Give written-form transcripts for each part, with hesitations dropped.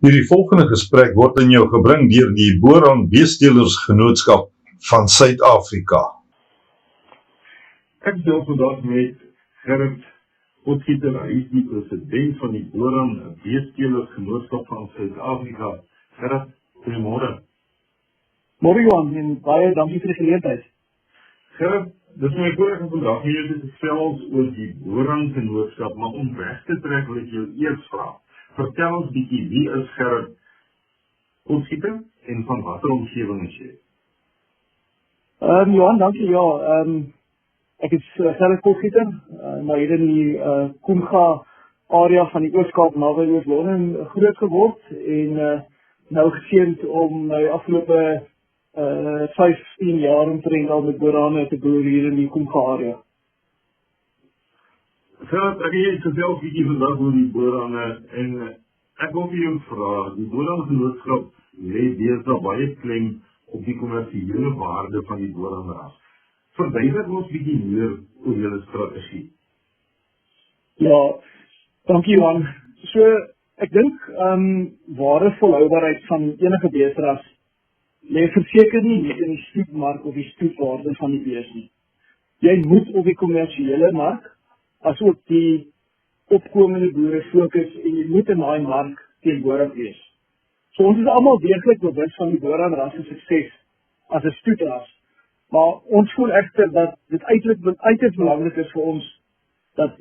Hierdie volgende gesprek word aan jou gebring deur die Boran Beestelersgenootskap van Suid-Afrika. Ek deel vandag met Gerrit Potgieter, hy is die president van die Boran Beestelersgenootskap van Suid-Afrika. Gerrit, goeiemôre. Môre Johan, en baie dankie vir die geleentheid. Gerrit, dis my voorreg om vandag met jou te gesels oor die Boran Genootskap, maar om weg te trek wil ek jou eers vra. Vertel ons bietjie, wie is Gerrit Potgieter en van watter omgewing is jy? Johan, dankie, ja. Ek is Gerrit Potgieter, maar hier in die Koemga area van die Oos-Kaap naby Oos-London groot geword en nou geseënd om my afgelope 15 jaar omtrent al met borane te boer hier in die Koemga area. Gerrit, ek het gesels bietjie vandag oor die borane en ek wil vir jou vra, die Boran Genootskap lê deesdae baie klem op die kommersiële waarde van die boranras. Verduidelik ons bietjie meer oor julle strategie. Ja, dankie Johan. So, ek dink ware volhoubaarheid van enige beesteras lê verseker nie net in die stoetmark of die stoetwaarde van die bees nie. Jy moet op die kommersiële mark asook die opkomende boere fokus en jy moet in daai mark teenwoordig wees. So ons is almal deeglik bewus van die boranras se sukses as 'n stoetras, maar ons voel egter dat dit uiters belangrik is vir ons dat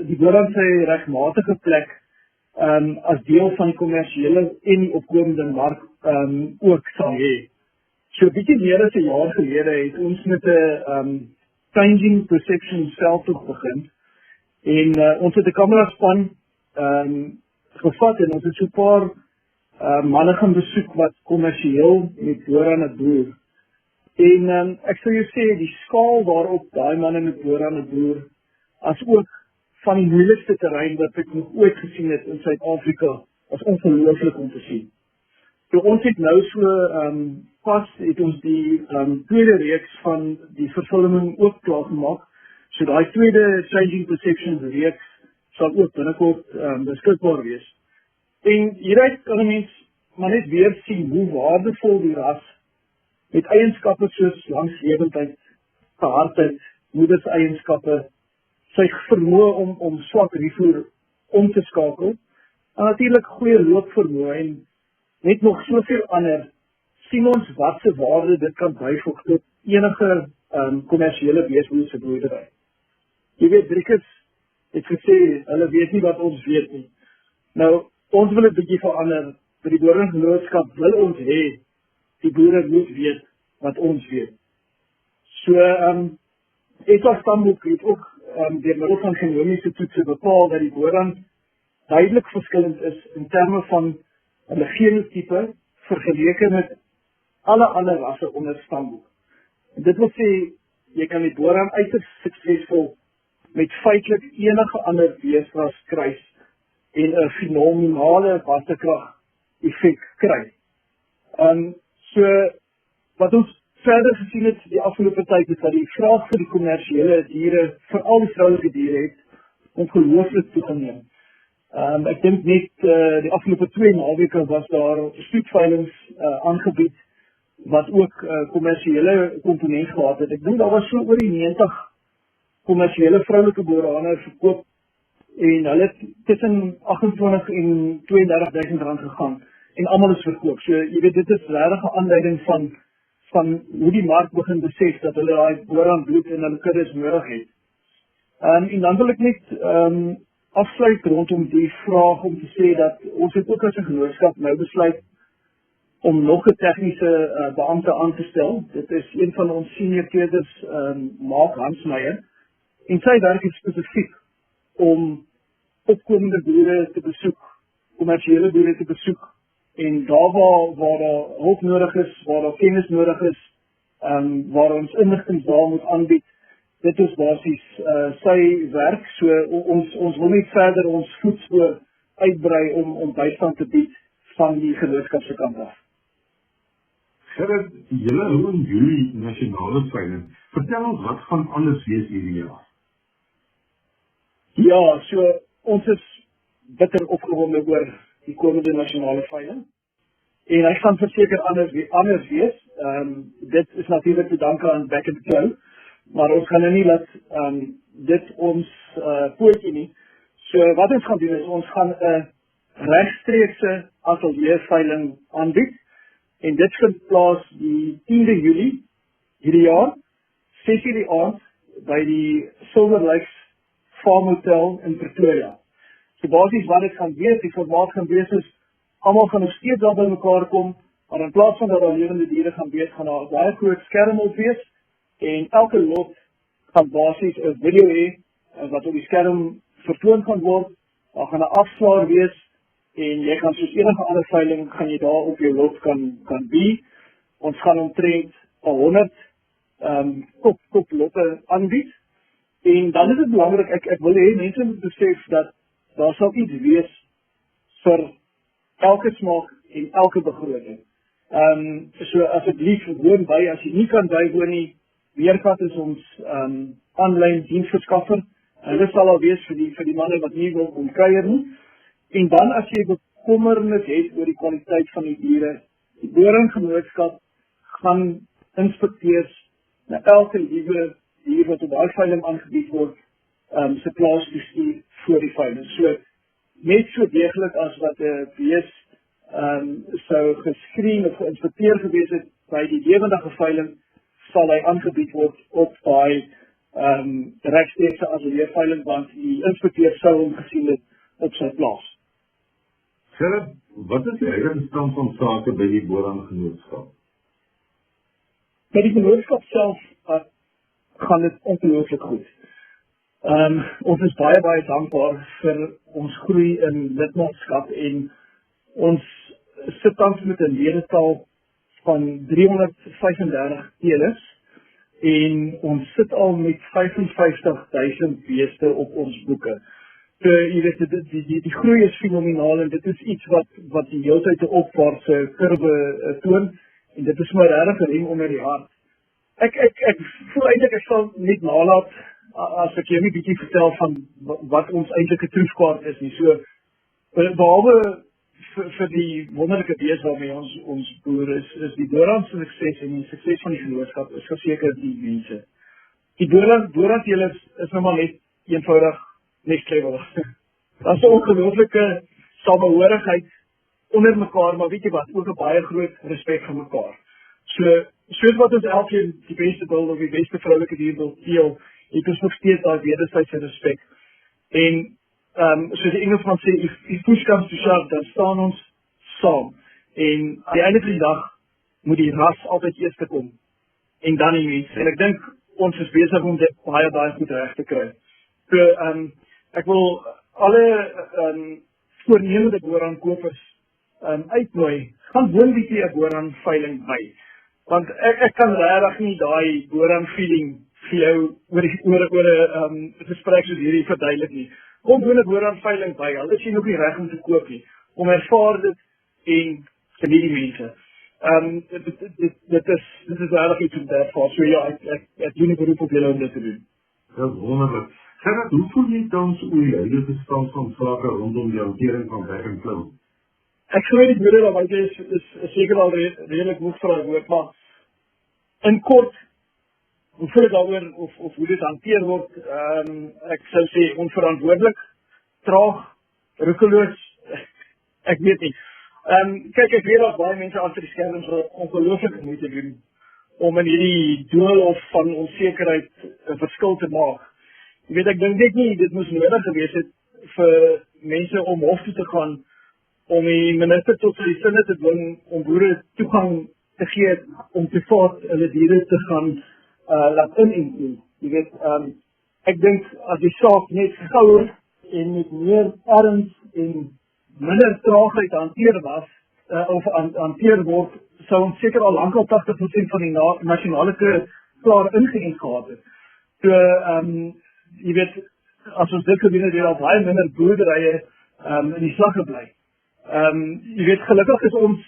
die boran sy regmatige plek as deel van die kommersiële en die opkomende mark ook sal hê. So bietjie meer as 'n jaar gelede het ons met 'n changing perception veldtog begin. En ons het 'n kameraspan gevat en ons het so 'n paar manne gaan besoek wat kommersieel met borane boer. En ek sou jou sê, die skaal waarop daai manne met borane boer, as ook van die moeilikste terrein wat ek nog ooit gesien het in Suid-Afrika, was ongelooflik om te sien. So ons het nou pas het ons die tweede reeks van die vervulling ook klaargemaak. So daai tweede Changing Perceptions reeks sal ook binnekort beskikbaar wees. En hieruit kan 'n mens maar net weer sien hoe waardevol die ras met eienskappe soos langslewendheid, gehardheid, moederseienskappe, sy vermoë om swak rifoer om te skakel, en natuurlik goeie loopvermoë en net nog soveel ander, sien ons wat se waarde dit kan byvoeg tot enige kommersiële beesboer se boerdery. Jy weet, Driekes het gesê, hulle weet nie wat ons weet nie. Nou, ons wil 'n bietjie verander, vir die Boran Genootskap wil ons hê, die boere moet weet wat ons weet. So, ETA stamboek het ook deur middel van genomiese toetse bepaal dat die boran duidelik verskillend is in terme van hulle genotipe vergeleke met alle ander rasse onder stamboek. Dit wil sê, jy kan die boran uiters suksesvol met feitelik enige ander beesras kruis en 'n fenominale wassekrag effek kry. So wat ons verder gesien het die afgelope tyd is dat die vraag vir die kommersiële diere, veral die vroulike diere het ongelooflik toegeneem. Ek dink net die afgelope 2 naweke was daar stoetveilings aangebied wat ook kommersiële komponent gehad het. Ek dink daar was so oor die 90 kommersiële vroulike borane verkoop en hulle het tussen 28 en 32.000 rand gegaan en almal is verkoop. So jy weet, dit is regtig 'n aanduiding van hoe die mark begin besef dat hulle daai boran bloed in hulle kuddes nodig het. En dan wil ek net afsluit rondom die vraag om te sê dat ons het ook as 'n genootskap nou besluit om nog 'n tegniese beampte aan te stel. Dit is een van ons senior teerders, Mark Hansmeyer. En sy werk is spesifiek om opkomende boere te besoek, kommersiële boere te besoek, en daar waar daar hulp nodig is, waar daar kennis nodig is, waar ons inligting daar moet aanbied, dit is basies sy werk. So ons wil net verder ons voetspoor uitbrei om bystand te bied van die genootskap se kant af. Gerrit, julle hou in Julie nasionale veiling. Vertel ons wat gaan anders wees hierdie jaar? Ja, so ons is bitter opgewonde oor die komende nasionale veiling. En hy gaan verseker anders wees. Dit is natuurlik te danke aan Back and Flow, maar ons gaan nou nie laat dit ons pootjie nie. So wat ons gaan doen is, ons gaan 'n regstreekse ateljeeveiling aanbied, en dit vind plaas die 10de Julie hierdie jaar, 6:00 die aand, by die Silver Lakes Farm Hotel in Pretoria. So basies wat dit gaan wees, die formaat gaan wees is, almal gaan nog steeds daar by mekaar kom, maar in plaas van dat daar lewende diere gaan wees, gaan daar 'n baie groot skerm op wees, en elke lot gaan basies 'n video hê, wat op die skerm vertoon gaan word. Daar gaan 'n afslaer wees, en jy gaan soos enige ander veiling, gaan jy daar op jou lot kan be. Ons gaan omtrent 100 kop lotte aanbied, en dan is dit belangrik, ek wil hê mense moet besef dat daar sal iets wees vir elke smaak en elke begroting. So asseblief woon by, as jy nie kan bywoon nie, Weerkat is ons aanlyn diensverskaffer. Hulle sal al wees vir die manne wat nie wil kom kuier nie. En dan as jy bekommernis het oor die kwaliteit van die diere, die Boeringenootskap gaan inspekteurs na elke liewe dier wat op daai veiling aangebied word, se plaas bestuur voor die veiling. So net so deeglik as wat 'n bees sou geskreen of geïnspekteer gewees het by die lewendige veiling, sal hy aangebied word op daai regstreekse ateljeeveiling, want die inspekteur sou hom gesien het op sy plaas. Gerrit, wat is die huidige stand van sake by die Boeringenootskap? By die genootskap self gaan dit ongelooflik goed. Ons is baie dankbaar vir ons groei in lidmaatskap, en ons sit tans met 'n ledetal van 335 teelers, en ons sit al met 55.000 beeste op ons boeke. So, jy weet, die groei is fenomenaal, en dit is iets wat die hele tyd 'n opwaartse kurwe toon, en dit is my regtig 'n riem onder die hart. Ek voel eintlik ek sal net nalat as ek jou 'n bietjie vertel van wat ons eintlike troefkaart is nie. So behalwe vir die wonderlike bees waarmee ons boer is die Boerang se sukses en die sukses van die genootskap is verseker die mense. Die Boerangteelers is nou maar net eenvoudig next level. Daar's 'n ongelooflike samehorigheid onder mekaar, maar weet jy wat, ook 'n baie groot respek vir mekaar. Soos wat ons elkeen die beste wil of die beste vroulike dier wil teel, het ons nog steeds daai wederwysige respek. En soos die Engelsman sê, if push comes to shove, dan staan ons saam. En aan die einde van die dag moet die ras altyd eers kom, en dan die mens. En ek dink ons is besig om dit baie goed reg te kry. So, ek wil alle voornemende boerankopers uitnooi, gaan woon bietjie 'n boerangveiling by. Want ek kan regtig nie daai boerang feeling vir jou oor 'n gesprek soos hierdie verduidelik nie. Kom doen 'n boerangveiling by, al is jy nog nie reg om te koop nie. Om ervaar dit en geniet die mense. Dit is regtig iets om te ervaar. So ja, ek doen 'n beroep op julle om dit te doen. Dat is wonderlik. Gerrit, hoe voel jy tans oor die huidige stand van sake rondom die hantering van Back and Flow? Ek sê die boere daar buite is seker al redelik moeg vir daai woord, maar in kort, hoe voel ek daaroor of hoe dit hanteer word, ek sou sê onverantwoordelik, traag, roekeloos, ek weet nie. Kyk, ek weet dat baie mense agter die skerms ongelooflik moeite doen om in hierdie doolhof van onsekerheid 'n verskil te maak. Jy weet, ek dink net nie dit moes nodig gewees het vir mense om hof toe te gaan om die minister tot sy sinne te dwing om boere toegang te gee om privaat hulle diere te gaan laat inenting. Jy weet, ek dink as die saak net gouer en met meer erns en minder traagheid hanteer was, of hanteer word, sou ons seker al lankal 80% van die nasionale klaar ingeënt gehad het. So, jy weet, as ons dit gedoen het, het al baie minder boerderye in die slag gebly. Jy weet, gelukkig is ons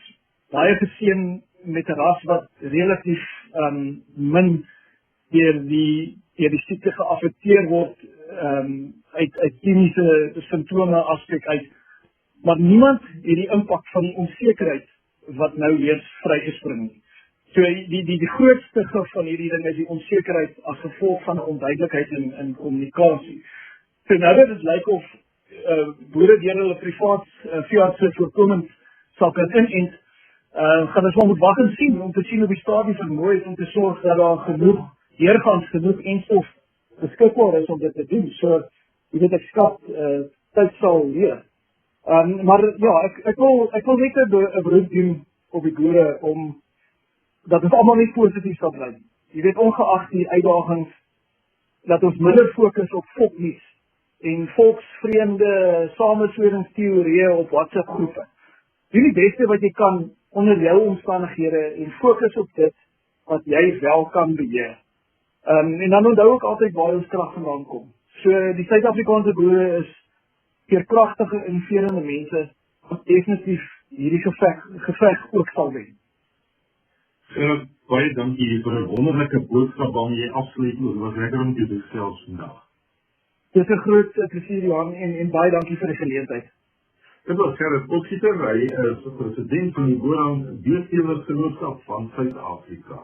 baie geseën met 'n ras wat relatief min deur die siekte geaffekteer word uit kliniese simptome aspek uit. Maar niemand het die impak van die onsekerheid wat nou weer vrygespring nie. So die grootste gif van hierdie ding is die onsekerheid as gevolg van onduidelikheid in kommunikasie. So nou dat dit lyk of boere deur hulle privaat veeartse voorkomend sal kan inent, gaan ons maar moet wag en sien om te sien hoe die staat die vermoë het om te sorg dat daar genoeg enstof beskikbaar is om dit te doen. So jy weet ek skat tyd sal leer. Maar ja, ek wil net 'n beroep doen op die boere om dat ons almal net positief sal bly. Jy weet ongeag die uitdagings dat ons minder fokus op fopnuus en volksvreemde samesweringsteorieë op WhatsApp groepe. Doen die beste wat jy kan onder jou omstandighede en fokus op dit wat jy wel kan beheer. En dan onthou ook altyd waar ons krag vandaan kom. So die Suid-Afrikaanse boere is veerkragtige, innoverende mense wat definitief hierdie geveg ook sal wen. Baie dankie vir 'n wonderlike boodskap waarmee jy afsluit. Dit was lekker om te gesels vandag. Dit is 'n groot plesier, Johan, en baie dankie vir die geleentheid. Dit was Gerrit Potgieter, hy is president van die Boerang Beestelersgenootskap van Suid-Afrika.